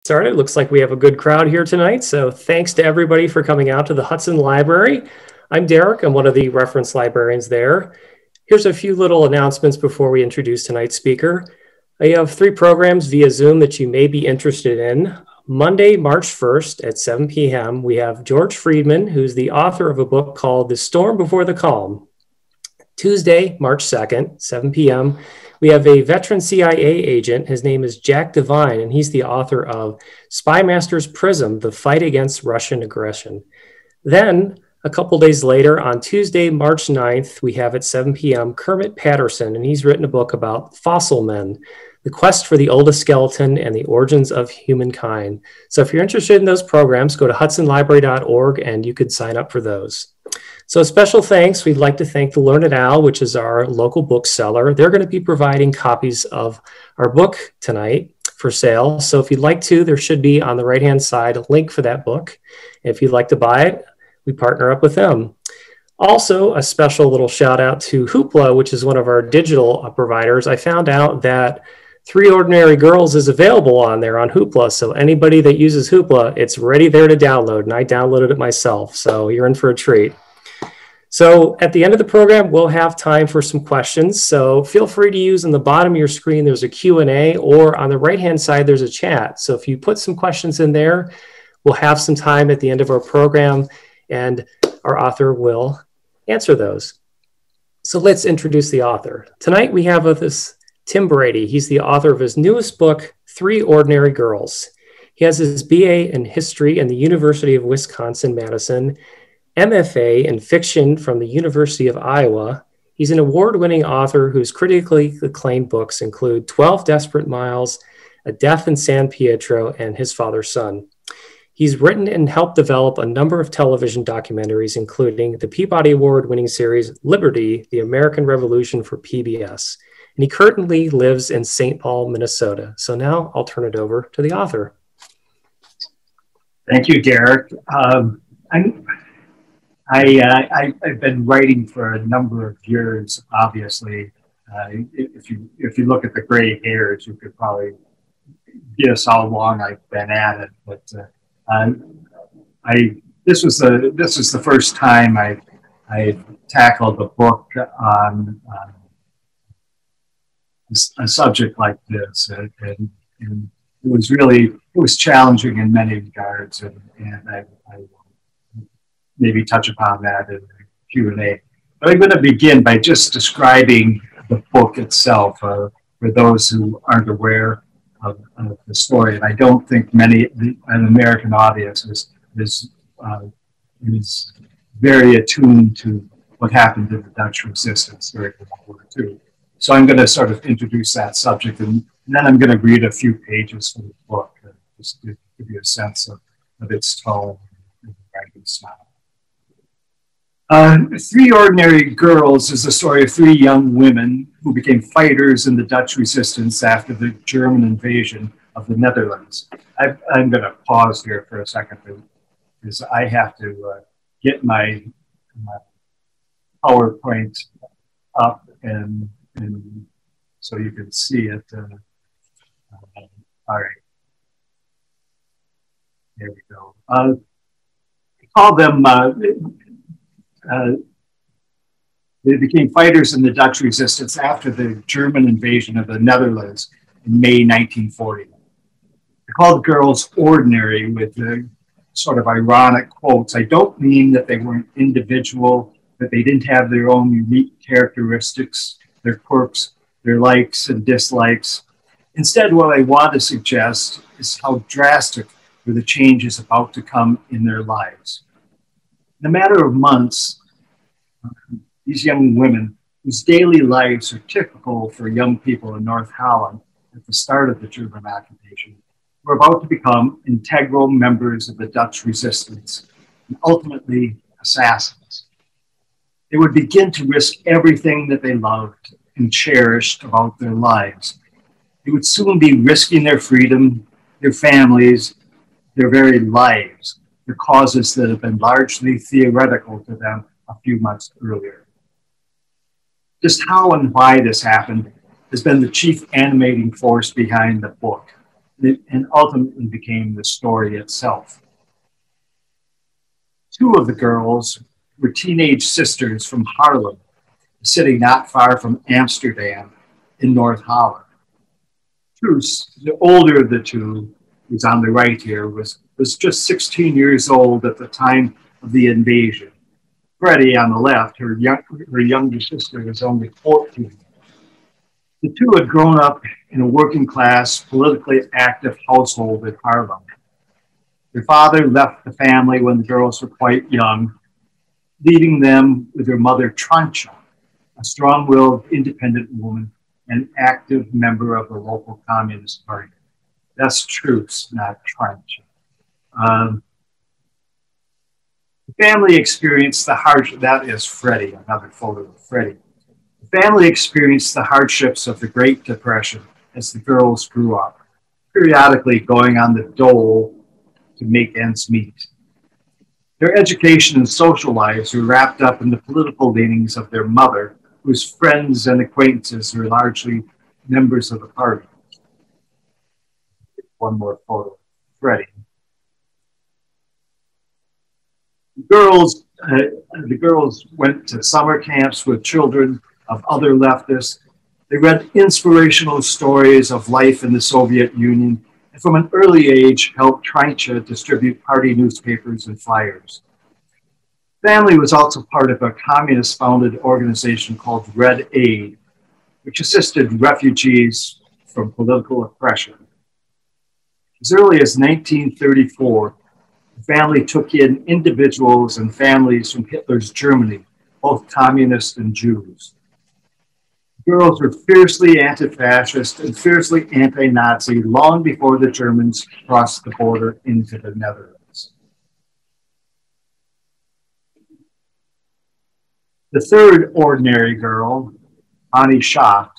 Started. Looks like we have a good crowd here tonight. So thanks to everybody for coming out to the Hudson Library. I'm Derek. I'm one of the reference librarians there. Here's a few little announcements before we introduce tonight's speaker. I have 3 programs via Zoom that you may be interested in. Monday, March 1st at 7 p.m., we have George Friedman, who's the author of a book called The Storm Before the Calm. Tuesday, March 2nd, 7 p.m., we have a veteran CIA agent. His name is Jack Devine, and he's the author of Spy Master's Prism, The Fight Against Russian Aggression. Then, a couple days later, on Tuesday, March 9th, we have at 7 p.m. Kermit Patterson, and he's written a book about fossil men, the quest for the oldest skeleton and the origins of humankind. So if you're interested in those programs, go to hudsonlibrary.org and you could sign up for those. So special thanks, we'd like to thank the Learned Owl, which is our local bookseller. They're going to be providing copies of our book tonight for sale. So if you'd like to, there should be on the right-hand side a link for that book. If you'd like to buy it, we partner up with them. Also, a special little shout out to Hoopla, which is one of our digital providers. I found out that 3 Ordinary Girls is available on there on Hoopla. So anybody that uses Hoopla, it's ready there to download. And I downloaded it myself. So you're in for a treat. So at the end of the program, we'll have time for some questions. So feel free to use on the bottom of your screen, there's a Q&A, or on the right-hand side, there's a chat. So if you put some questions in there, we'll have some time at the end of our program, and our author will answer those. So let's introduce the author. Tonight we have with us Tim Brady. He's the author of his newest book, 3 Ordinary Girls. He has his BA in history in the University of Wisconsin-Madison, MFA in fiction from the University of Iowa. He's an award-winning author whose critically acclaimed books include 12 Desperate Miles, A Death in San Pietro, and His Father's Son. He's written and helped develop a number of television documentaries, including the Peabody Award-winning series Liberty, The American Revolution for PBS. And he currently lives in St. Paul, Minnesota. So now I'll turn it over to the author. Thank you, Derek. I've been writing for a number of years, obviously. If you look at the gray hairs, you could probably guess how long I've been at it. But this was the first time I tackled a book on a subject like this, and it was challenging in many regards, and I maybe touch upon that in the Q&A. But I'm going to begin by just describing the book itself for those who aren't aware of the story. And I don't think an American audience is very attuned to what happened to the Dutch resistance during World War II. So I'm going to sort of introduce that subject, and then I'm going to read a few pages from the book, just to give you a sense of its tone and writing style. 3 Ordinary Girls is the story of 3 young women who became fighters in the Dutch resistance after the German invasion of the Netherlands. I'm going to pause here for a second because I have to get my PowerPoint up and so you can see it. All right. There we go. I call them they became fighters in the Dutch resistance after the German invasion of the Netherlands in May 1940. I call the girls ordinary with the sort of ironic quotes. I don't mean that they weren't individual, that they didn't have their own unique characteristics, their quirks, their likes and dislikes. Instead, what I want to suggest is how drastic were the changes about to come in their lives. In a matter of months, these young women, whose daily lives are typical for young people in North Holland at the start of the German occupation, were about to become integral members of the Dutch resistance and ultimately assassins. They would begin to risk everything that they loved and cherished about their lives. They would soon be risking their freedom, their families, their very lives, for causes that have been largely theoretical to them a few months earlier. Just how and why this happened has been the chief animating force behind the book. and ultimately became the story itself. Two of the girls were teenage sisters from Haarlem, a city not far from Amsterdam in North Holland. Truus, the older of the two, who's on the right here, was just 16 years old at the time of the invasion. Brady, on the left, her younger sister, was only 14. The two had grown up in a working class, politically active household in Haarlem. Their father left the family when the girls were quite young, leaving them with their mother, Trancha, a strong-willed, independent woman and active member of the local Communist Party. That's Truus, not Trancha. The family experienced the hardship. That is Freddie, another photo of Freddie. The family experienced the hardships of the Great Depression as the girls grew up, periodically going on the dole to make ends meet. Their education and social lives were wrapped up in the political leanings of their mother, whose friends and acquaintances were largely members of the party. One more photo of Freddie. The girls went to summer camps with children of other leftists. They read inspirational stories of life in the Soviet Union, and from an early age helped Trancha distribute party newspapers and flyers. Family was also part of a communist-founded organization called Red Aid, which assisted refugees from political oppression. As early as 1934, the family took in individuals and families from Hitler's Germany, both communists and Jews. The girls were fiercely anti-fascist and fiercely anti-Nazi long before the Germans crossed the border into the Netherlands. The third ordinary girl, Annie Schacht,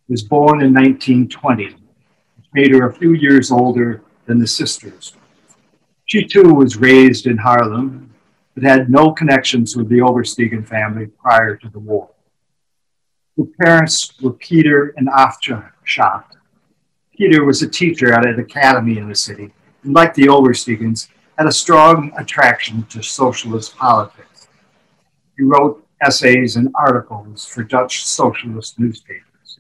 was born in 1920, which made her a few years older than the sisters. She too was raised in Haarlem, but had no connections with the Oversteegen family prior to the war. Her parents were Peter and Aftra Schacht. Peter was a teacher at an academy in the city, and like the Oversteegens, had a strong attraction to socialist politics. He wrote essays and articles for Dutch socialist newspapers.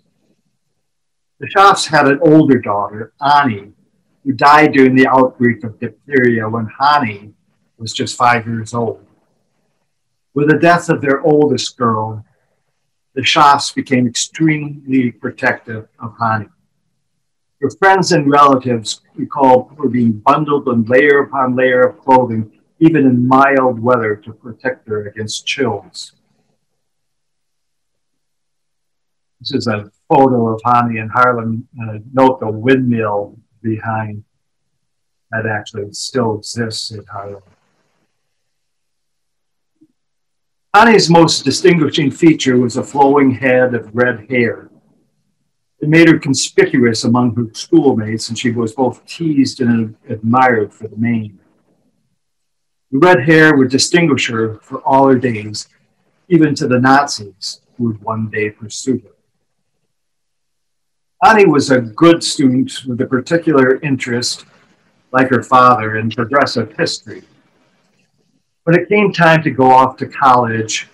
The Schafts had an older daughter, Annie, who died during the outbreak of diphtheria when Hani was just 5 years old. With the death of their oldest girl, the Schafts became extremely protective of Hani. Her friends and relatives recalled her being bundled in layer upon layer of clothing, even in mild weather, to protect her against chills. This is a photo of Hani in Haarlem. Note the windmill behind that actually still exists in Haarlem. Hani's most distinguishing feature was a flowing head of red hair. It made her conspicuous among her schoolmates, and she was both teased and admired for the mane. The red hair would distinguish her for all her days, even to the Nazis who would one day pursue her. Annie was a good student with a particular interest, like her father, in progressive history. When it came time to go off to college,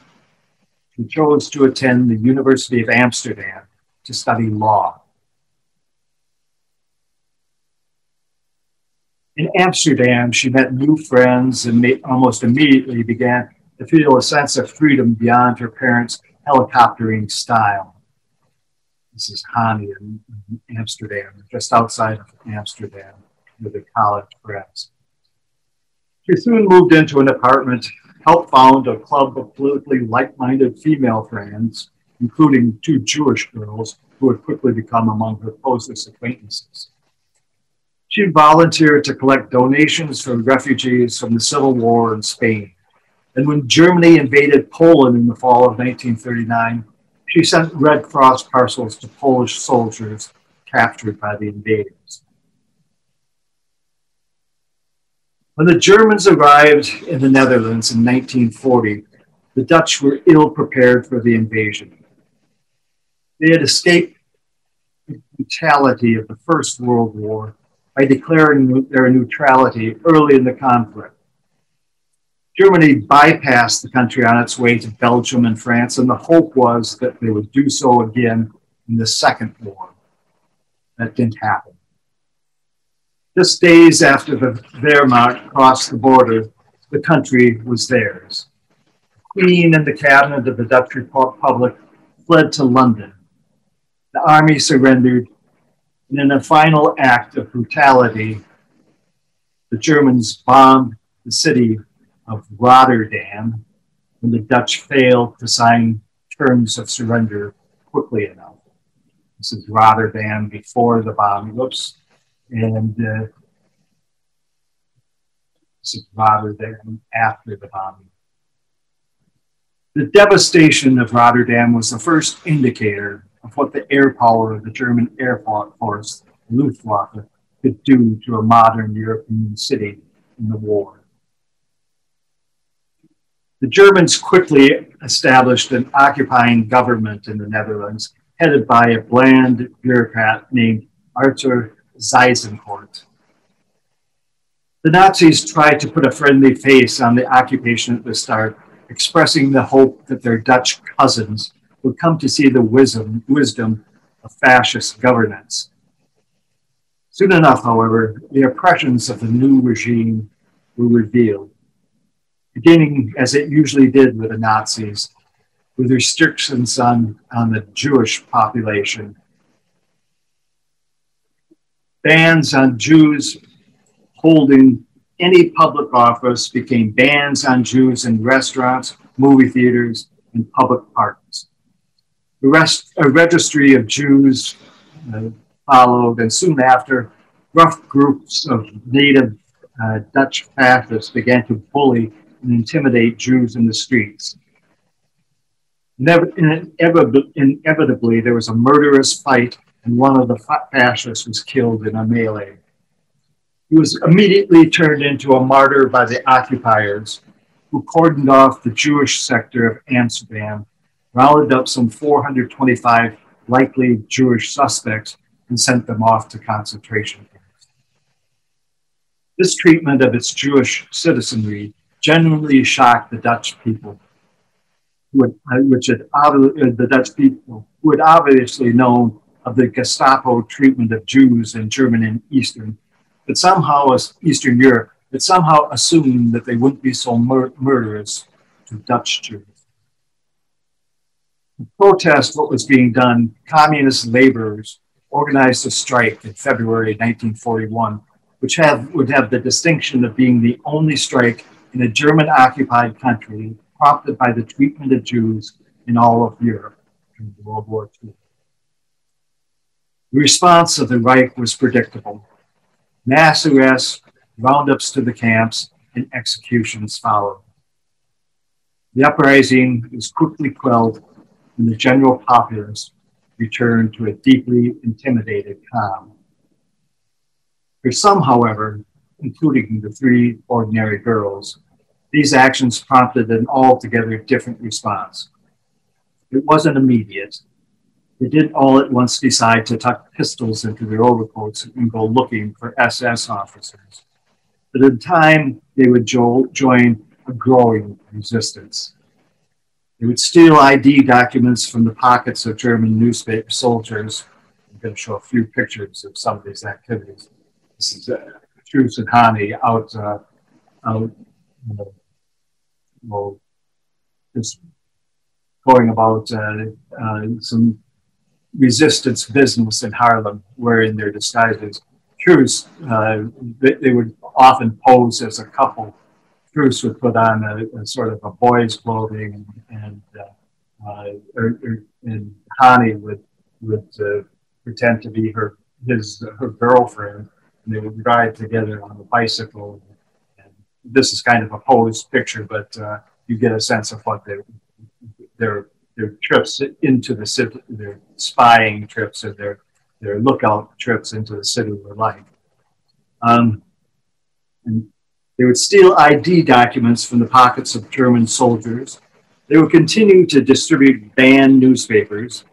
she chose to attend the University of Amsterdam to study law. In Amsterdam, she met new friends and almost immediately began to feel a sense of freedom beyond her parents' helicoptering style. This is Hani in Amsterdam, just outside of Amsterdam, with her college friends. She soon moved into an apartment, helped found a club of politically like-minded female friends, including two Jewish girls who would quickly become among her closest acquaintances. She volunteered to collect donations for refugees from the Civil War in Spain. And when Germany invaded Poland in the fall of 1939, she sent Red Cross parcels to Polish soldiers captured by the invaders. When the Germans arrived in the Netherlands in 1940, the Dutch were ill prepared for the invasion. They had escaped the brutality of the First World War by declaring their neutrality early in the conflict. Germany bypassed the country on its way to Belgium and France, and the hope was that they would do so again in the Second War. That didn't happen. Just days after the Wehrmacht crossed the border, the country was theirs. The Queen and the cabinet of the Dutch Republic fled to London. The army surrendered, and in a final act of brutality, the Germans bombed the city of Rotterdam when the Dutch failed to sign terms of surrender quickly enough. This is Rotterdam before the bombing. Whoops. And this is Rotterdam after the bombing. The devastation of Rotterdam was the first indicator of what the air power of the German Air Force, Luftwaffe, could do to a modern European city in the war. The Germans quickly established an occupying government in the Netherlands, headed by a bland bureaucrat named Arthur Seyss-Inquart. The Nazis tried to put a friendly face on the occupation at the start, expressing the hope that their Dutch cousins would come to see the wisdom of fascist governance. Soon enough, however, the oppressions of the new regime were revealed, beginning, as it usually did with the Nazis, with restrictions on the Jewish population. Bans on Jews holding any public office became bans on Jews in restaurants, movie theaters, and public parks. A registry of Jews followed, and soon after, rough groups of native Dutch fascists began to bully and intimidate Jews in the streets. Inevitably, there was a murderous fight, and one of the fascists was killed in a melee. He was immediately turned into a martyr by the occupiers, who cordoned off the Jewish sector of Amsterdam, rounded up some 425 likely Jewish suspects, and sent them off to concentration camps. This treatment of its Jewish citizenry genuinely shocked the Dutch people, who had obviously known of the Gestapo treatment of Jews in German and Eastern Europe, but somehow assumed that they wouldn't be so murderous to Dutch Jews. To protest what was being done, communist laborers organized a strike in February 1941, which would have the distinction of being the only strike in a German-occupied country prompted by the treatment of Jews in all of Europe during World War II. The response of the Reich was predictable. Mass arrests, roundups to the camps, and executions followed. The uprising was quickly quelled, and the general populace returned to a deeply intimidated calm. For some, however, including the three ordinary girls, these actions prompted an altogether different response. It wasn't immediate. They didn't all at once decide to tuck pistols into their overcoats and go looking for SS officers. But in time, they would join a growing resistance. They would steal ID documents from the pockets of German newspaper soldiers. I'm going to show a few pictures of some of these activities. This is Truus and Hani out just going about some resistance business in Haarlem, wearing their disguises. Truus, they would often pose as a couple. Truus would put on a sort of a boy's clothing, and Hani would pretend to be her girlfriend, and they would ride together on a bicycle. And this is kind of a posed picture, but you get a sense of what their trips into the city, their spying trips, and their lookout trips into the city were like. And they would steal ID documents from the pockets of German soldiers. They would continue to distribute banned newspapers.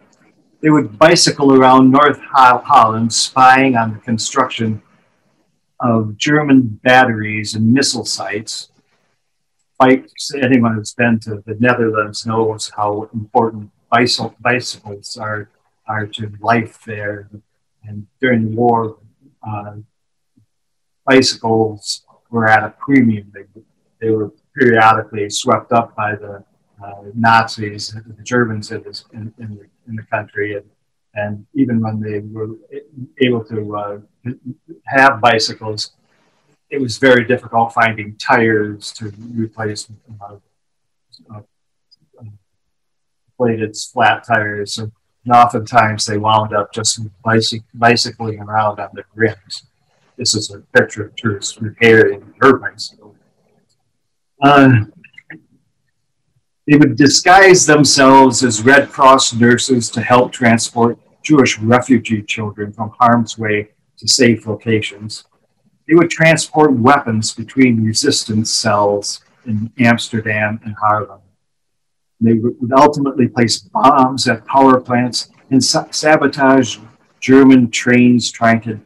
They would bicycle around North Holland, spying on the construction of German batteries and missile sites. Anyone who's been to the Netherlands knows how important bicycles are to life there. And during the war, bicycles were at a premium. They were periodically swept up by the Nazis, the Germans in the country, and even when they were able to have bicycles, it was very difficult finding tires to replace plated flat tires. And oftentimes they wound up just bicycling around on the rims. This is a picture of tourists repairing her bicycle. They would disguise themselves as Red Cross nurses to help transport Jewish refugee children from harm's way to safe locations. They would transport weapons between resistance cells in Amsterdam and Haarlem. They would ultimately place bombs at power plants and sabotage German trains trying to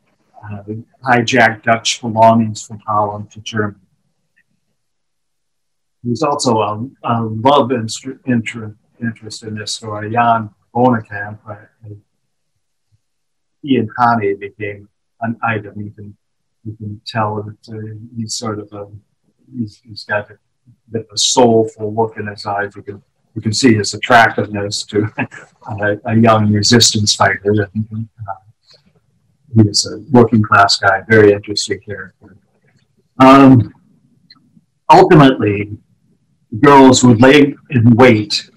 hijack Dutch belongings from Holland to Germany. There's also a love interest in this story. Jan Bonenkamp, he and Hani became an item. You can tell that he's sort of he's got a bit of a soulful look in his eyes. You can see his attractiveness to a young resistance fighter. He is a working class guy, very interesting character. Ultimately, girls would lay in wait,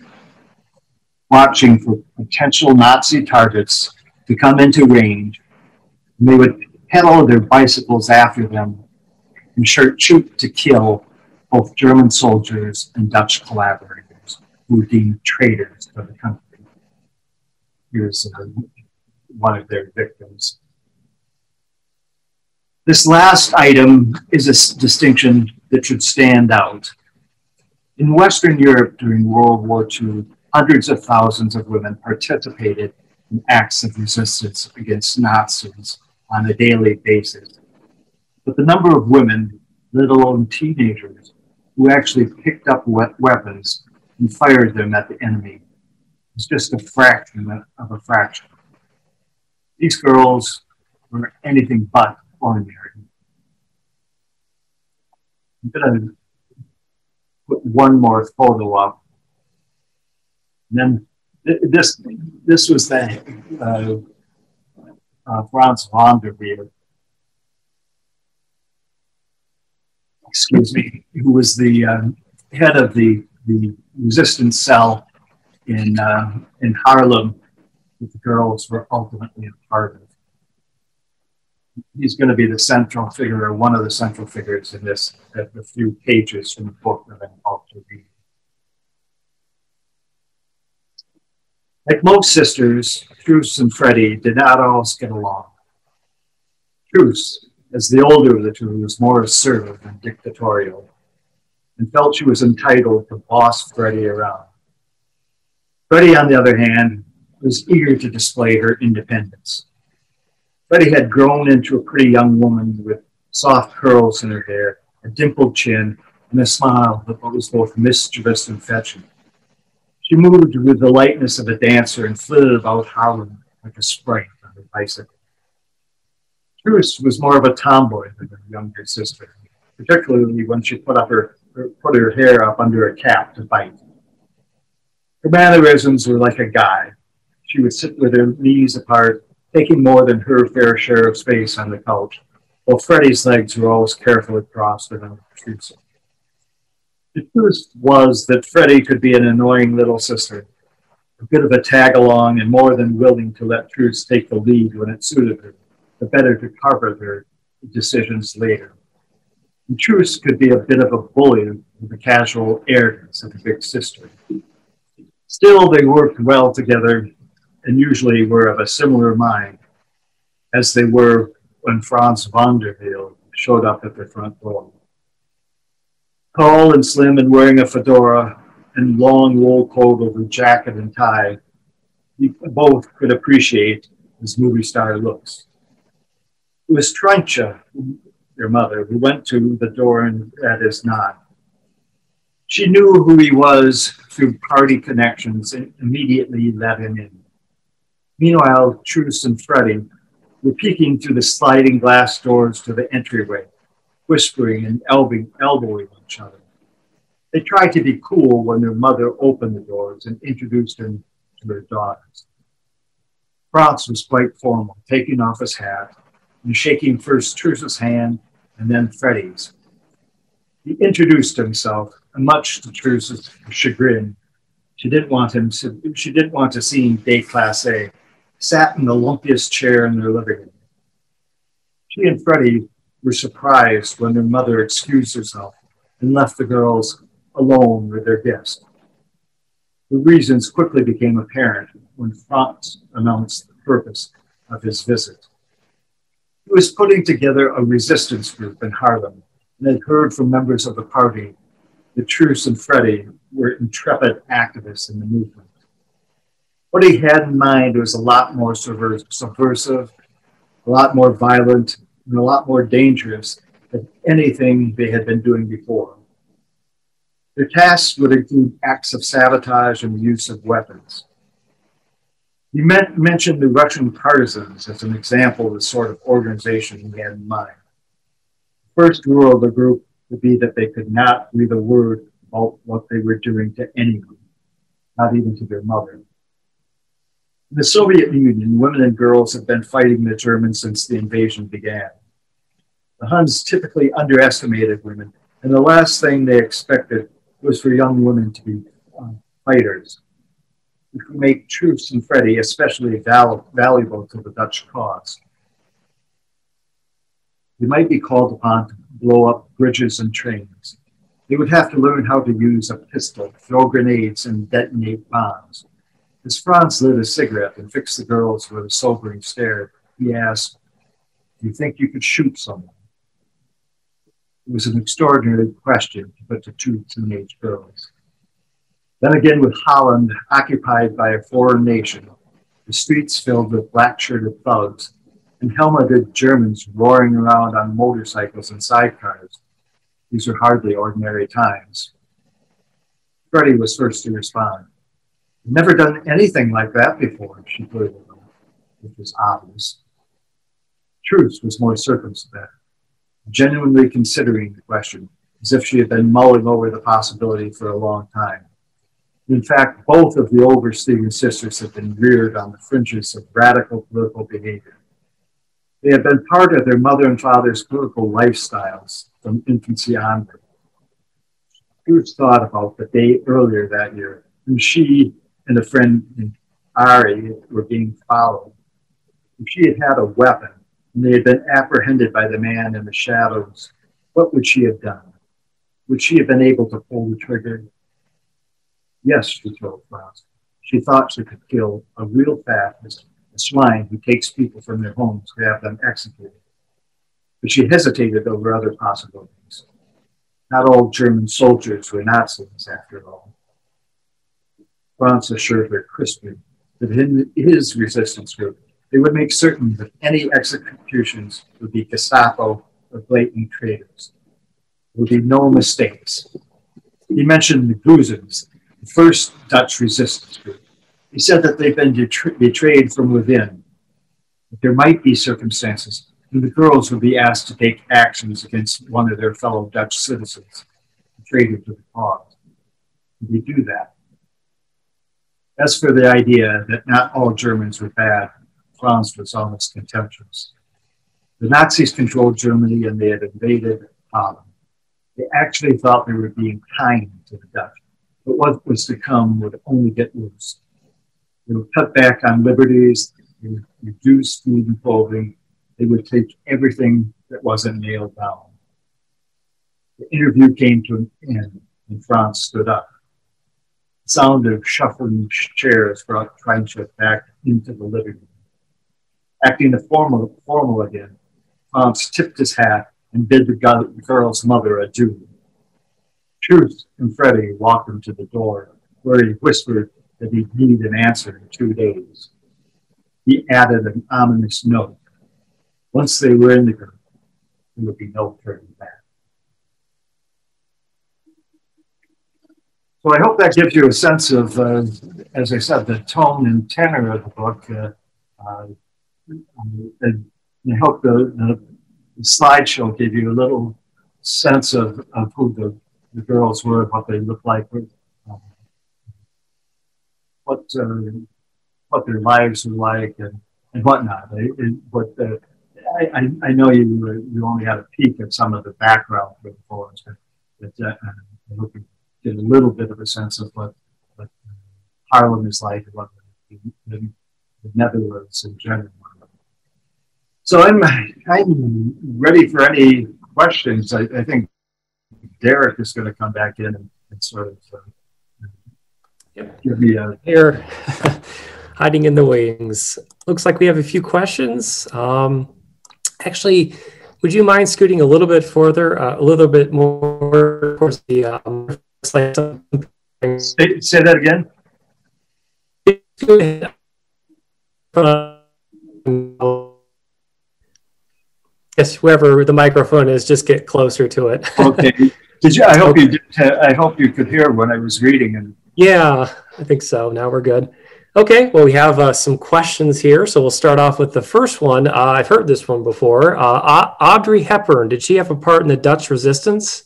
watching for potential Nazi targets to come into range. And they would pedal their bicycles after them and shoot to kill both German soldiers and Dutch collaborators who were deemed traitors to the country. Here's one of their victims. This last item is a distinction that should stand out. In Western Europe during World War II, hundreds of thousands of women participated in acts of resistance against Nazis on a daily basis. But the number of women, let alone teenagers, who actually picked up weapons and fired them at the enemy was just a fraction of a fraction. These girls were anything but ordinary. I'm going to put one more photo up. And then this was the Franz von der Veer, who was the head of the resistance cell in Haarlem that the girls were ultimately a part of. He's going to be the central figure, or one of the central figures in this, at a few pages from the book that I'm about to read. Like most sisters, Truus and Freddie did not always get along. Truus, as the older of the two, was more assertive and dictatorial, and felt she was entitled to boss Freddie around. Freddie, on the other hand, was eager to display her independence. Freddie had grown into a pretty young woman with soft curls in her hair, a dimpled chin, and a smile that was both mischievous and fetching. She moved with the lightness of a dancer and flitted about Haarlem like a sprite on her bicycle. Truus was more of a tomboy than her younger sister, particularly when she put her hair up under a cap to bite. Her mannerisms were like a guy. She would sit with her knees apart, taking more than her fair share of space on the couch, while Freddie's legs were always carefully crossed around Truus. The truth was that Freddie could be an annoying little sister, a bit of a tag-along and more than willing to let Truus take the lead when it suited her, the better to cover their decisions later. And Truus could be a bit of a bully with the casual arrogance of a big sister. Still, they worked well together and usually were of a similar mind, as they were when Franz von der Veer showed up at their front door. Tall and slim and wearing a fedora and long wool coat over jacket and tie, both could appreciate his movie star looks. It was Trencha their mother, who went to the door and at his nod. She knew who he was through party connections and immediately let him in. Meanwhile, Truce and Freddie were peeking through the sliding glass doors to the entryway, whispering and elbowing each other. They tried to be cool when their mother opened the doors and introduced him to their daughters. Franz was quite formal, taking off his hat and shaking first Truce's hand and then Freddie's. He introduced himself, and much to Truce's chagrin, she didn't want to see him déclassé, sat in the lumpiest chair in their living room. She and Freddie were surprised when their mother excused herself and left the girls alone with their guest. The reasons quickly became apparent when Franz announced the purpose of his visit. He was putting together a resistance group in Harlem and had heard from members of the party that Truce and Freddie were intrepid activists in the movement. What he had in mind was a lot more subversive, a lot more violent, and a lot more dangerous than anything they had been doing before. Their tasks would include acts of sabotage and the use of weapons. He mentioned the Russian partisans as an example of the sort of organization he had in mind. The first rule of the group would be that they could not breathe a word about what they were doing to anyone, not even to their mother. In the Soviet Union, women and girls had been fighting the Germans since the invasion began. The Huns typically underestimated women, and the last thing they expected was for young women to be fighters, which would make Truce and Freddie especially valuable to the Dutch cause. They might be called upon to blow up bridges and trains. They would have to learn how to use a pistol, throw grenades, and detonate bombs. As Franz lit a cigarette and fixed the girls with a sobering stare, he asked, "Do you think you could shoot someone?" It was an extraordinary question to put to two teenage girls. Then again, with Holland occupied by a foreign nation, the streets filled with black-shirted thugs, and helmeted Germans roaring around on motorcycles and sidecars, these were hardly ordinary times. Freddie was first to respond. "I've never done anything like that before," she blurted out, which was obvious. Truce was more circumspect, genuinely considering the question, as if she had been mulling over the possibility for a long time. In fact, both of the Oversteegen sisters had been reared on the fringes of radical political behavior. They had been part of their mother and father's political lifestyles from infancy onward. Truce thought about the day earlier that year when she and a friend, Audrey, were being followed. If she had had a weapon and they had been apprehended by the man in the shadows, what would she have done? Would she have been able to pull the trigger? Yes, she told Franz. She thought she could kill a real fascist, a swine who takes people from their homes to have them executed. But she hesitated over other possibilities. Not all German soldiers were Nazis, after all. Franz assured her crisply that in his resistance group, they would make certain that any executions would be Gestapo or blatant traitors. There would be no mistakes. He mentioned the Guzens, the first Dutch resistance group. He said that they'd been betrayed from within. That there might be circumstances when the girls would be asked to take actions against one of their fellow Dutch citizens, a traitor to the cause. Would they do that? As for the idea that not all Germans were bad, Franz was almost contemptuous. The Nazis controlled Germany and they had invaded Holland. They actually thought they were being kind to the Dutch, but what was to come would only get worse. They would cut back on liberties, they would reduce food and clothing, they would take everything that wasn't nailed down. The interview came to an end and Franz stood up. The sound of shuffling chairs brought Freundschaft back into the living room. Acting formal again, Franz tipped his hat and bid the girl's mother adieu. Truce and Freddie walked him to the door, where he whispered that he'd need an answer in 2 days. He added an ominous note. Once they were in the group, there would be no turning back. So I hope that gives you a sense of, as I said, the tone and tenor of the book. And I hope the slideshow gave you a little sense of who the girls were, what they looked like, what their lives were like, and whatnot. I know you only had a peek at some of the background for the poems, but I hope you get a little bit of a sense of what Harlem is like, and what the Netherlands in general. So I'm ready for any questions. I think Derek is going to come back in and sort of give me a... Here, hiding in the wings. Looks like we have a few questions. Actually, would you mind scooting a little bit further, a little bit more towards the slide? Say that again? Yes, whoever the microphone is, just get closer to it. Okay. Did you? I hope you did. I hope you could hear when I was reading. And yeah, I think so. Now we're good. Okay. Well, we have some questions here, so we'll start off with the first one. I've heard this one before. Audrey Hepburn, did she have a part in the Dutch resistance?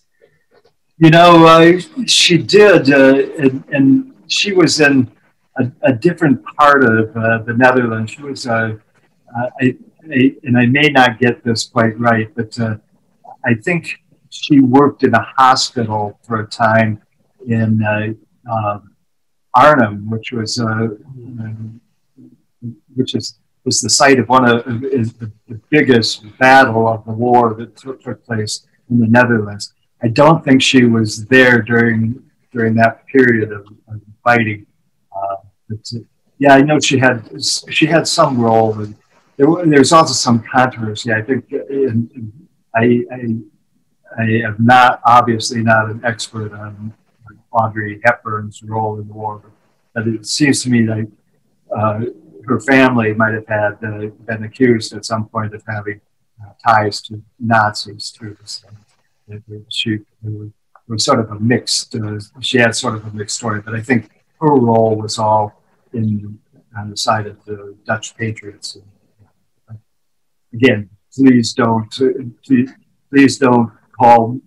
You know, she did, and she was in a different part of the Netherlands. She was, and I may not get this quite right, but I think she worked in a hospital for a time in Arnhem, which was was the site of one of the biggest battle of the war that took place in the Netherlands. I don't think she was there during that period of fighting. But, yeah, I know she had some role. And there's also some controversy. I think I am obviously not an expert on Audrey Hepburn's role in the war, but it seems to me like her family might have had been accused at some point of having ties to Nazis too. So she was sort of a mixed. She had sort of a mixed story, but I think her role was all on the side of the Dutch patriots. And, again, please don't call,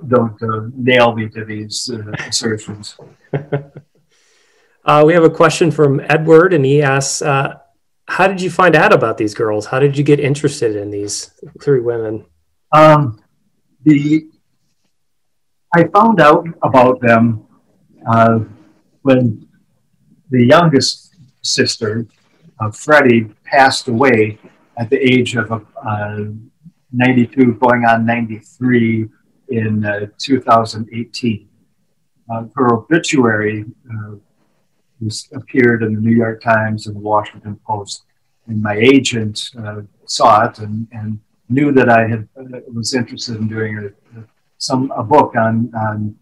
don't nail me to these assertions. We have a question from Edward, and he asks, how did you find out about these girls? How did you get interested in these three women? I found out about them when the youngest sister, Freddie, passed away at the age of 92, going on 93 in 2018. Her obituary appeared in the New York Times and the Washington Post, and my agent saw it and knew that I was interested in doing a book on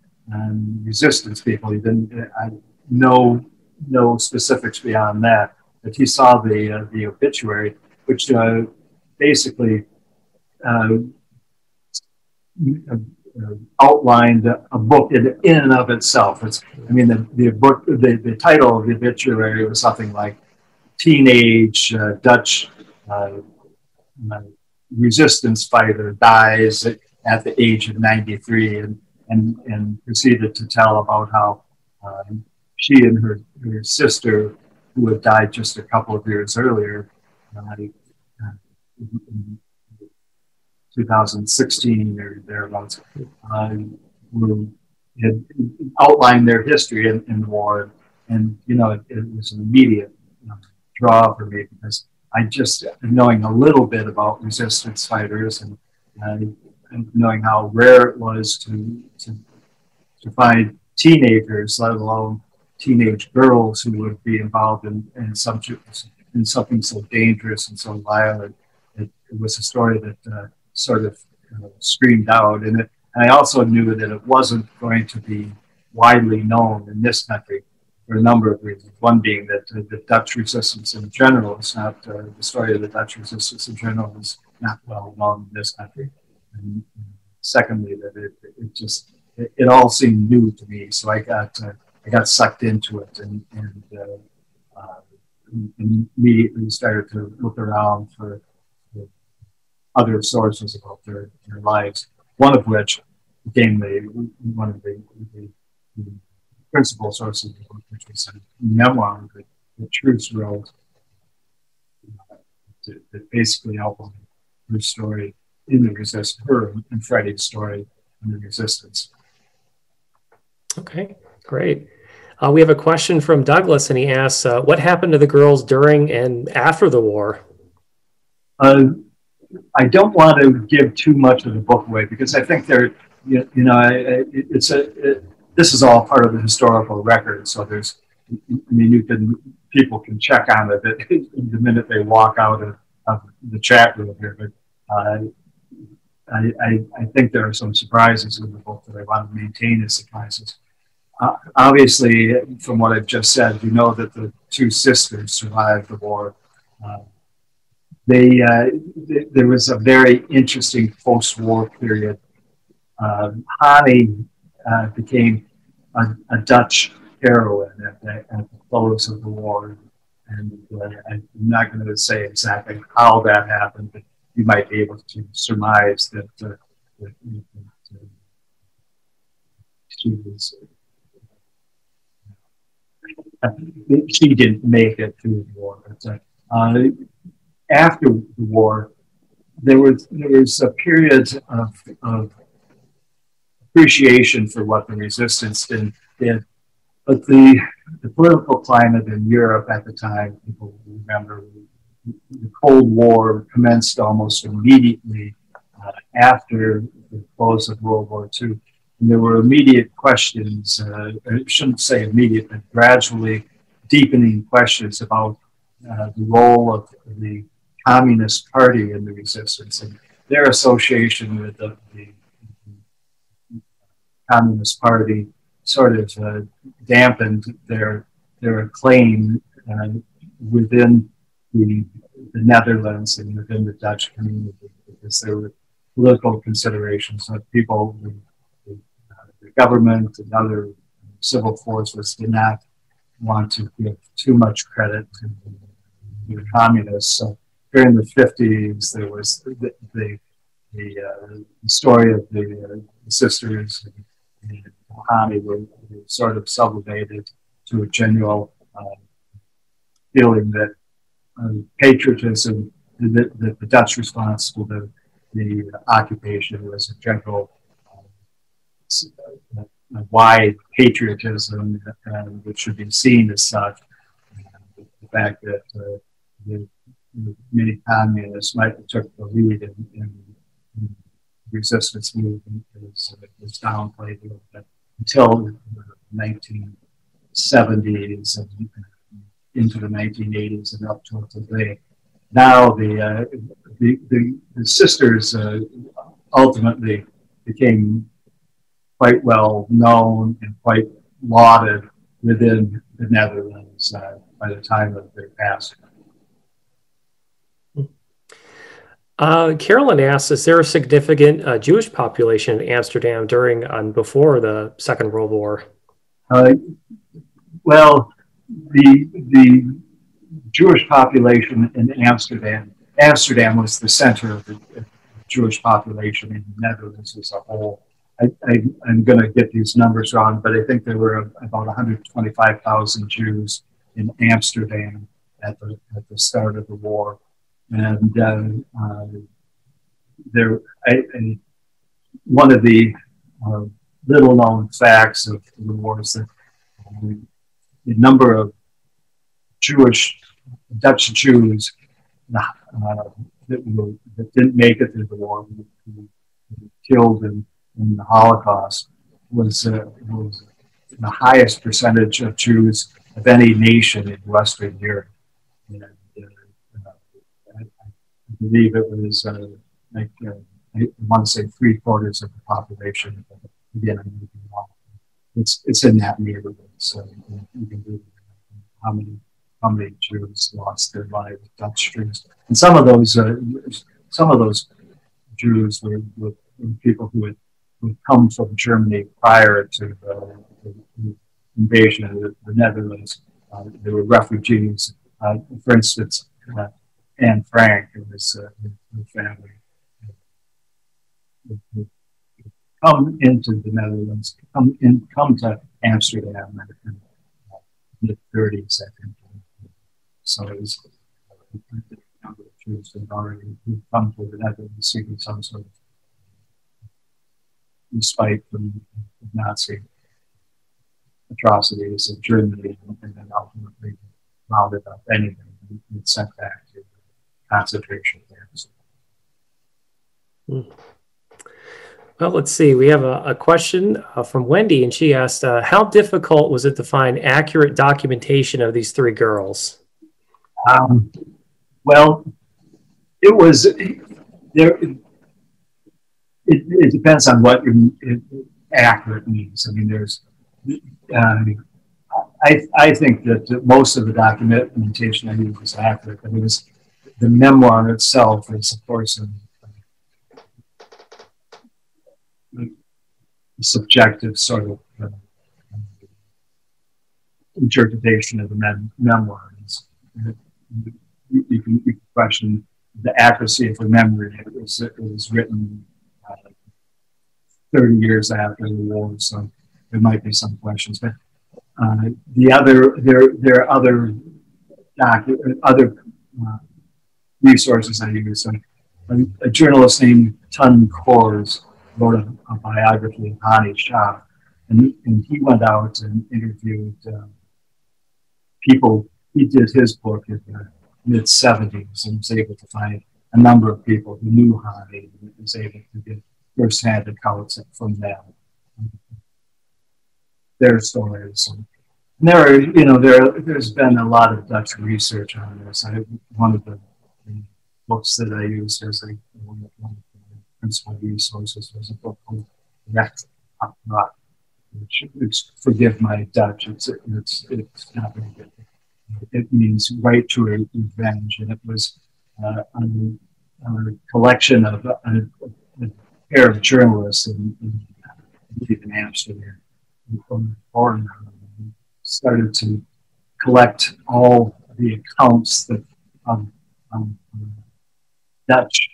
resistance people. He didn't know no specifics beyond that, but he saw the obituary, which basically outlined a book in and of itself. The book, the title of the obituary was something like "Teenage Dutch Resistance Fighter Dies at the Age of 93," and proceeded to tell about how she and her sister, who had died just a couple of years earlier, in 2016 or thereabouts, had outlined their history in the war. And, you know, it was an immediate draw for me, because I just, knowing a little bit about resistance fighters and knowing how rare it was to find teenagers, let alone teenage girls, who would be involved in something so dangerous and so violent. It was a story that sort of screamed out. And I also knew that it wasn't going to be widely known in this country for a number of reasons. One being that the Dutch resistance in general is not, the story of the Dutch resistance in general not well known in this country. And secondly, that it all seemed new to me, so I got sucked into it uh, and immediately started to look around for other sources about their lives. One of which became one of the principal sources of the book, which was a memoir that Truce wrote that basically outlined her story in the resistance, her and Freddie's story in the resistance. Okay, great. We have a question from Douglas, and he asks, what happened to the girls during and after the war? I don't want to give too much of the book away because I think this is all part of the historical record. So people can check on it the minute they walk out of the chat room here. But I think there are some surprises in the book that I want to maintain as surprises. Obviously, from what I've just said, you know that the two sisters survived the war. There was a very interesting post-war period. Hani became a Dutch heroine at the close of the war, and I'm not going to say exactly how that happened, but you might be able to surmise that she didn't make it through the war. But, after the war, there was a period of appreciation for what the resistance did. But the political climate in Europe at the time, people remember, the Cold War commenced almost immediately after the close of World War II. And there were immediate questions, I shouldn't say immediate, but gradually deepening questions about the role of the Communist Party in the resistance and their association with the Communist Party sort of dampened their acclaim within the Netherlands and within the Dutch community because there were political considerations that people, the government and other civil forces did not want to give too much credit to the communists. So during the 50s, there was the story of the sisters and Hani were sort of sublimated to a general feeling that patriotism, that the Dutch response to the occupation was a general wide patriotism which should be seen as such. The fact that the many communists might have took the lead in the resistance movement was downplayed a little bit until the 1970s and into the 1980s and up to today. Now the sisters ultimately became quite well known and quite lauded within the Netherlands by the time of their passing. Carolyn asks, is there a significant Jewish population in Amsterdam during and before the Second World War? Well, the Jewish population in Amsterdam was the center of the Jewish population in the Netherlands as a whole. I'm going to get these numbers wrong, but I think there were about 125,000 Jews in Amsterdam at the start of the war. And one of the little known facts of the war is that the number of Dutch Jews that didn't make it through the war, who were killed in the Holocaust, was the highest percentage of Jews of any nation in Western Europe. And, I believe it was I want to say 3/4 of the population. But again, I may be wrong. It's in that neighborhood, so you can do how many Jews lost their lives, Dutch Jews, and some of those some of those Jews were people who had come from Germany prior to the invasion of the Netherlands. They were refugees. For instance, Anne Frank and her family come into the Netherlands, come to Amsterdam in the mid-30s, I think. So it was a number of Jews that already come to the Netherlands seeking some sort of respite from Nazi atrocities in Germany, and then ultimately rounded up anyway and sent back to concentration camps. Well, let's see. We have a question from Wendy, and she asked, how difficult was it to find accurate documentation of these three girls? Well, it was there. It depends on what accurate means. I mean, there's. I think that most of the documentation I use is accurate, but it was the memoir itself is, of course, a subjective sort of interpretation of the memoirs. You can question the accuracy of the memory. It was written 30 years after the war, so there might be some questions. But there are other resources I use. So a journalist named Tun Kors wrote a biography of Hani Shah, and he went out and interviewed people. He did his book in the mid-70s and was able to find a number of people who knew Hani and was able to get first-hand accounts from them, their stories. And there's been a lot of Dutch research on this. One of the books that I used as one of the principal resources was a book called Recht op Wraak, which forgive my Dutch, it's not very good. It means right to revenge, and it was a collection of a pair of journalists in Amsterdam, foreign, started to collect all the accounts that Dutch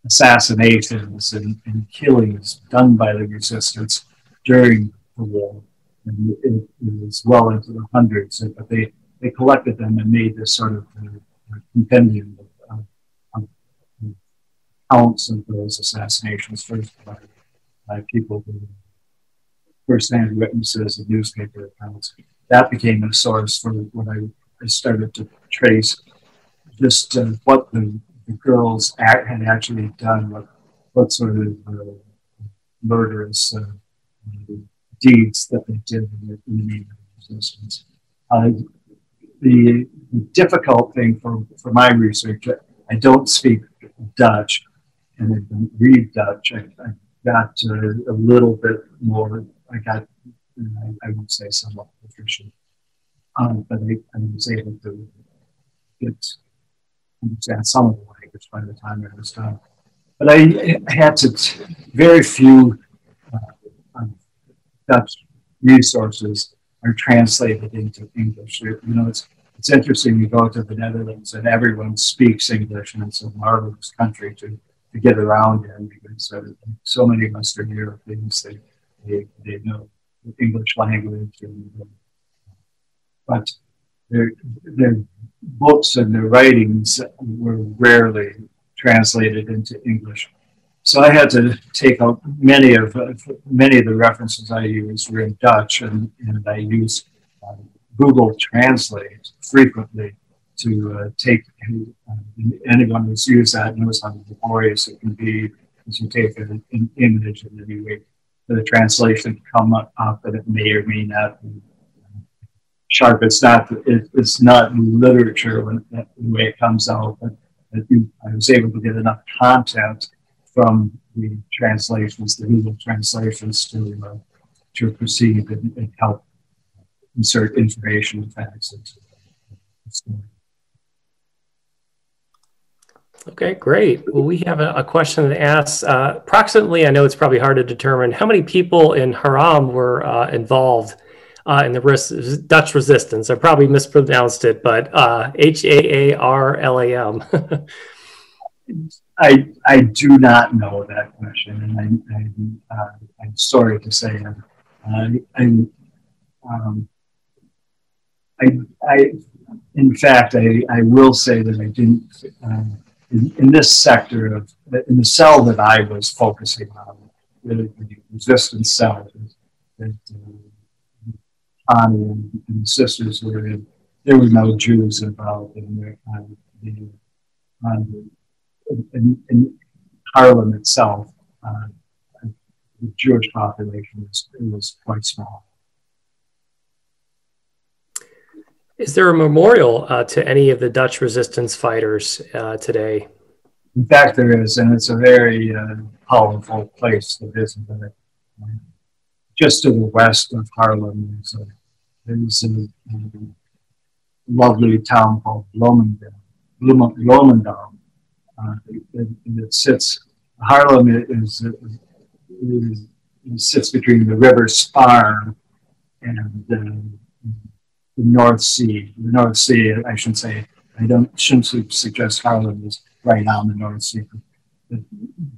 assassinations and killings done by the resistance during the war. And it was well into the hundreds, but they collected them and made this sort of compendium of accounts of those assassinations, first by people who first-hand witnesses and newspaper accounts. That became a source for when I started to trace just what the girls had actually done, what sort of murderous deeds that they did in the name of resistance. The difficult thing for my research, I don't speak Dutch and I don't read Dutch. I got a little bit more. I would say somewhat proficient, but I was able to understand some of the language by the time I was done. But I had very few Dutch resources are translated into English. It's interesting. You go to the Netherlands and everyone speaks English, and it's a marvelous country to get around in because so many Western Europeans they know the English language, but their books and their writings were rarely translated into English. So I had to take out many of the references I used were in Dutch, and I used Google Translate frequently to take. Anyone who's used that knows how laborious it can be as you take an image and then you wait for the translation to come up, and it may or may not be sharp. It's not literature the way it comes out, but I was able to get enough content from the translations, the Google translations, to proceed and help insert information and facts into the story. Okay, great. Well, we have a question that asks, approximately, I know it's probably hard to determine, how many people in Haram were involved in the Dutch resistance? I probably mispronounced it, but Haarlam. I do not know that question, and I'm sorry to say it. I'm I in fact I will say that I didn't in this sector of in the cell that I was focusing on, the resistance cell that Connie and the sisters were in. There were no Jews involved in in Harlem itself. Uh, the Jewish population was quite small. Is there a memorial to any of the Dutch resistance fighters today? In fact, there is, and it's a very powerful place to visit. Just to the west of Harlem, there's a lovely town called Bloemendaal. It sits. Harlem it sits between the River Spar and the North Sea. The North Sea, I should say, shouldn't suggest Harlem is right on the North Sea. But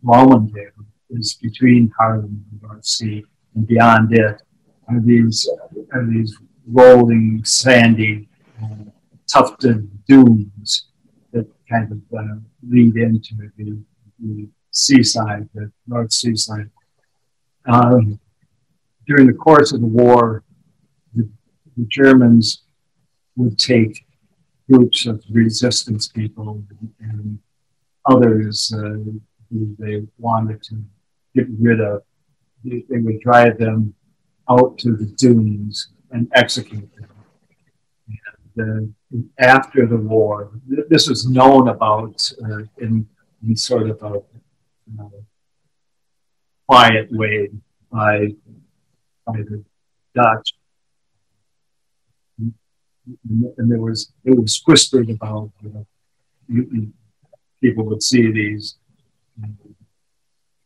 Bloemendaal is between Harlem and the North Sea, and beyond it are these rolling, sandy, tufted dunes that kind of lead into the seaside, the North Seaside. During the course of the war, the Germans would take groups of resistance people and others who they wanted to get rid of. They would drive them out to the dunes and execute them. And, after the war, this was known about in sort of a quiet way by the Dutch. And it was whispered about, people would see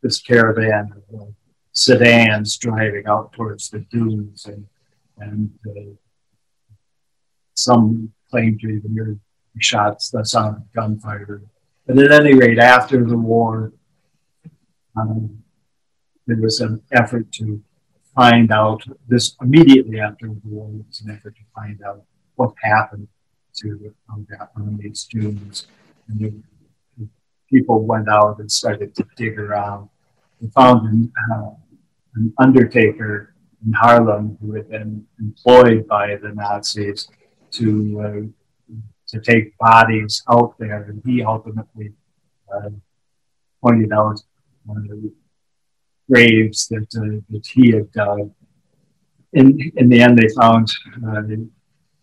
this caravan of sedans driving out towards the dunes, and some claimed to even hear shots, the sound of gunfire. But at any rate, after the war, there was an effort to find out this immediately after the war. There was an effort to find out what happened to on these dunes. And the people went out and started to dig around. They found an undertaker in Harlem who had been employed by the Nazis to take bodies out there, and he ultimately pointed out one of the graves that he had dug. In the end, they found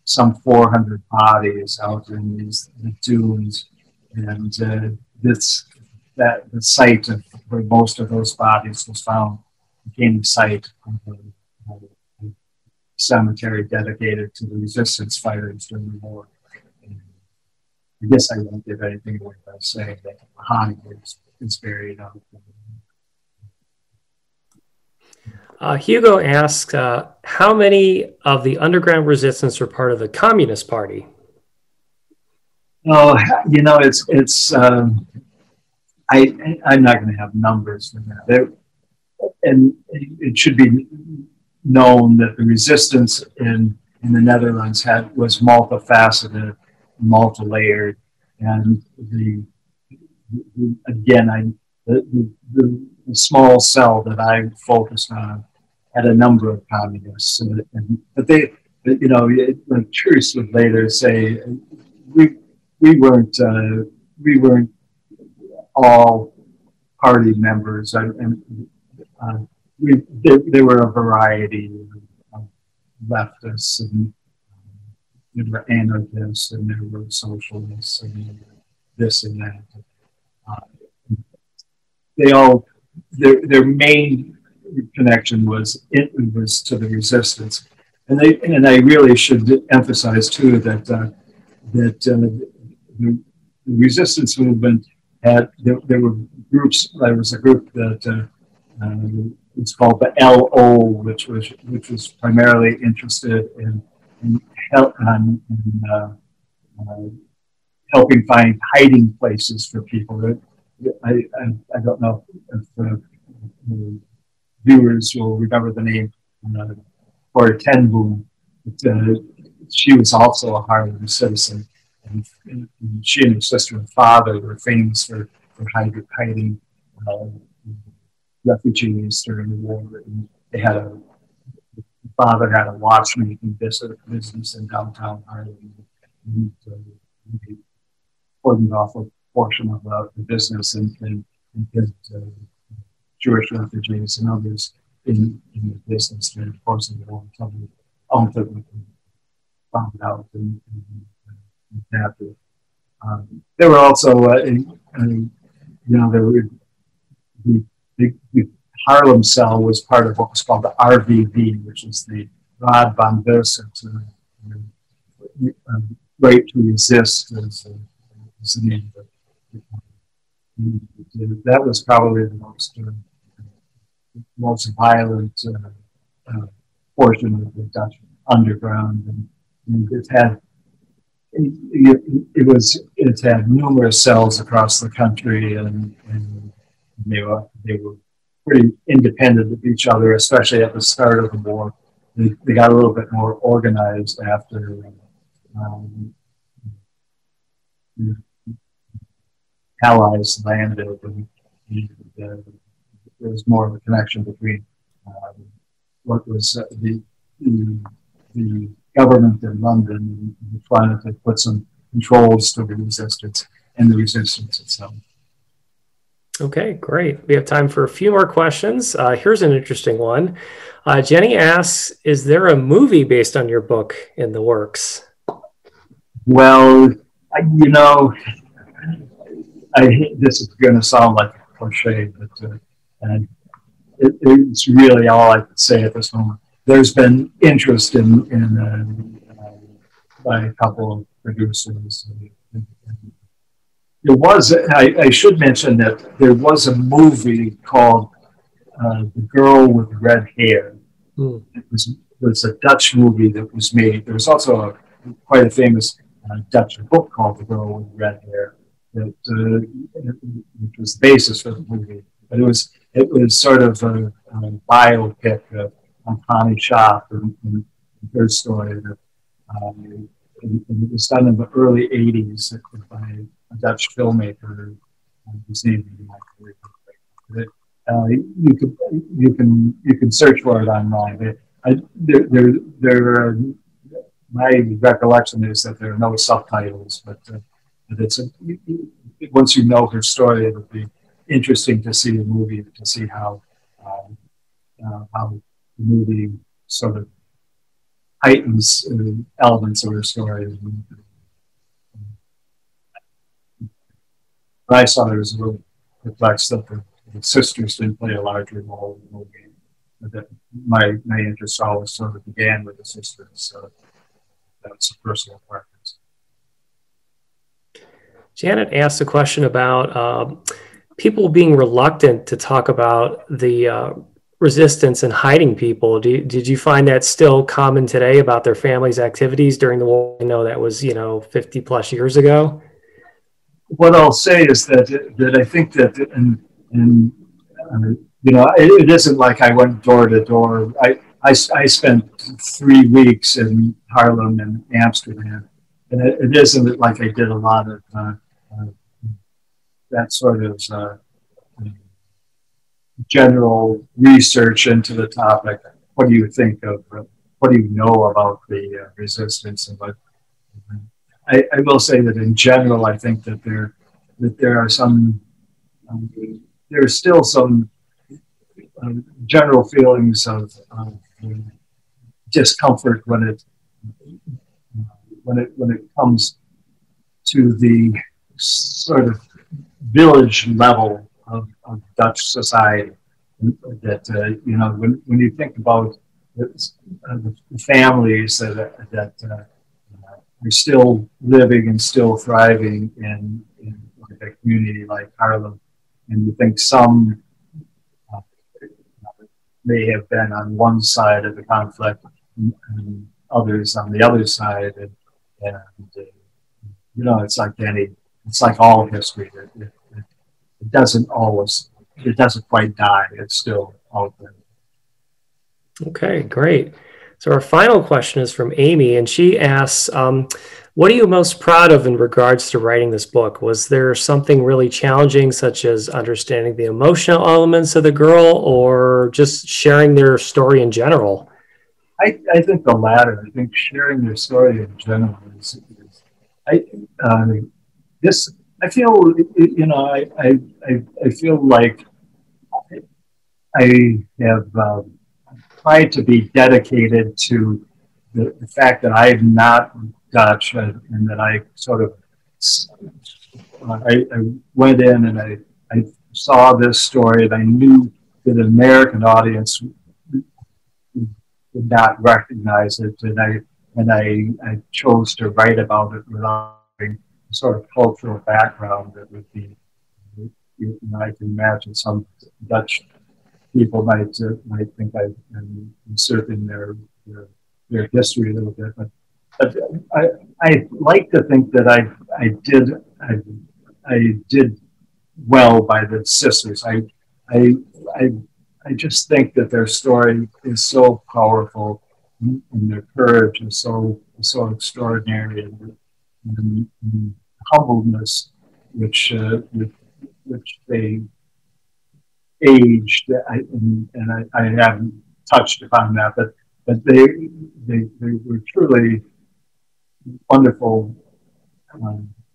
some 400 bodies out in the dunes, and the site of where most of those bodies was found became the site of a cemetery dedicated to the resistance fighters during the war. And I guess I won't give anything away by saying that Hani is buried out there. Hugo asks, how many of the underground resistance are part of the Communist Party? Oh, it's I'm not going to have numbers for that. And it should be known that the resistance in the Netherlands was multifaceted, multi-layered, and the small cell that I focused on had a number of communists, but they, like Truce would later say, we weren't all party members, there were a variety of leftists, and there were anarchists, and there were socialists, and this and that. Their main connection was to the resistance, and I really should emphasize too that the resistance movement there were groups. There was a group that it's called the LO, which was primarily interested in help uh, helping find hiding places for people. I don't know if viewers will remember the name for Ten Boom. She was also a Harlem citizen, and she and her sister and father were famous for hiding uh, refugees during the war. And they had a father had a watchmaking business in downtown Harlem. And, he cordoned off a portion of the business and hid Jewish refugees and others in the business during the course of the war until they ultimately found out and captured. There were also, there were the Harlem cell was part of what was called the RVV, which is the Rod von Verset, right to resist is the name of it. That was probably the most violent portion of the Dutch underground, and it had numerous cells across the country, and they were pretty independent of each other, especially at the start of the war. They got a little bit more organized after the Allies landed, and there was more of a connection between what was the government in London trying to put some controls to the resistance and the resistance itself. Okay, great. We have time for a few more questions. Here's an interesting one. Jenny asks, is there a movie based on your book in the works? Well, this is going to sound like a cliche, but it's really all I could say at this moment. There's been interest by a couple of producers. There was, I should mention that there was a movie called The Girl with Red Hair. Mm. It was a Dutch movie that was made. There was also quite a famous Dutch book called The Girl with Red Hair, which was the basis for the movie. But it was sort of a biopic on Connie Shop and her story. And it was done in the early '80s by a Dutch filmmaker. His name you can search for it online. My recollection is that there are no subtitles, but it's once you know her story, it would be interesting to see the movie to see how the movie sort of heightens elements of her story. But I saw it was a little perplexed that the sisters didn't play a larger role in the movie. But that my interest always sort of began with the sisters, so that's a personal preference. Janet asked a question about people being reluctant to talk about the resistance and hiding people. Did you find that still common today about their families' activities during the war? I know that was 50 plus years ago. What I'll say is that I think that it isn't like I went door to door. I spent 3 weeks in Harlem and Amsterdam, and it isn't like I did a lot of that sort of general research into the topic. What do you think of? What do you know about the resistance? And what I will say that in general, I think that there are some there's still some general feelings of discomfort when it comes to the sort of village level of Dutch society. That when you think about the families that are still living and still thriving in like a community like Harlem, and you think some may have been on one side of the conflict and others on the other side, and you know, it's like all history. It doesn't always, it doesn't quite die. It's still out there. Okay, great. So our final question is from Amy, and she asks, what are you most proud of in regards to writing this book? Was there something really challenging, such as understanding the emotional elements of the girl, or just sharing their story in general? I think the latter. I think sharing their story in general is I, uh, this, I feel, you know, I feel like I have tried to be dedicated to the fact that I'm not Dutch, and that I sort of, I went in and I saw this story, and I knew that an American audience did not recognize it, and I chose to write about it without a sort of cultural background that would be, you know, I can imagine some Dutch people might think I'm usurping their history a little bit, but I like to think that I did well by the sisters. I I I just think that their story is so powerful, and their courage is so extraordinary, and humbleness, which which they aged. I haven't touched upon that, but they were truly wonderful,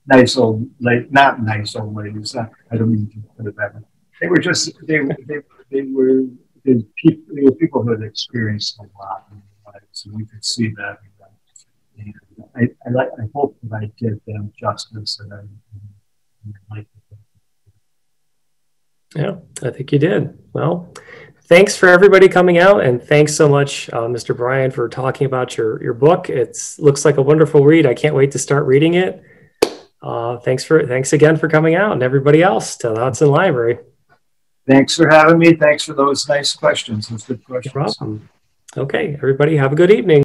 nice old not nice old ladies. I don't mean to put it that way. They were just they were people who had experienced a lot in their lives, and we could see that. And I hope that I did them justice, and I like it. Yeah, I think you did. Well, thanks for everybody coming out, and thanks so much, Mr. Bryan, for talking about your book. It looks like a wonderful read. I can't wait to start reading it. Thanks again for coming out, and everybody else to the Hudson Library. Thanks for having me. Thanks for those nice questions. Those good questions. You're welcome. Okay, everybody, have a good evening.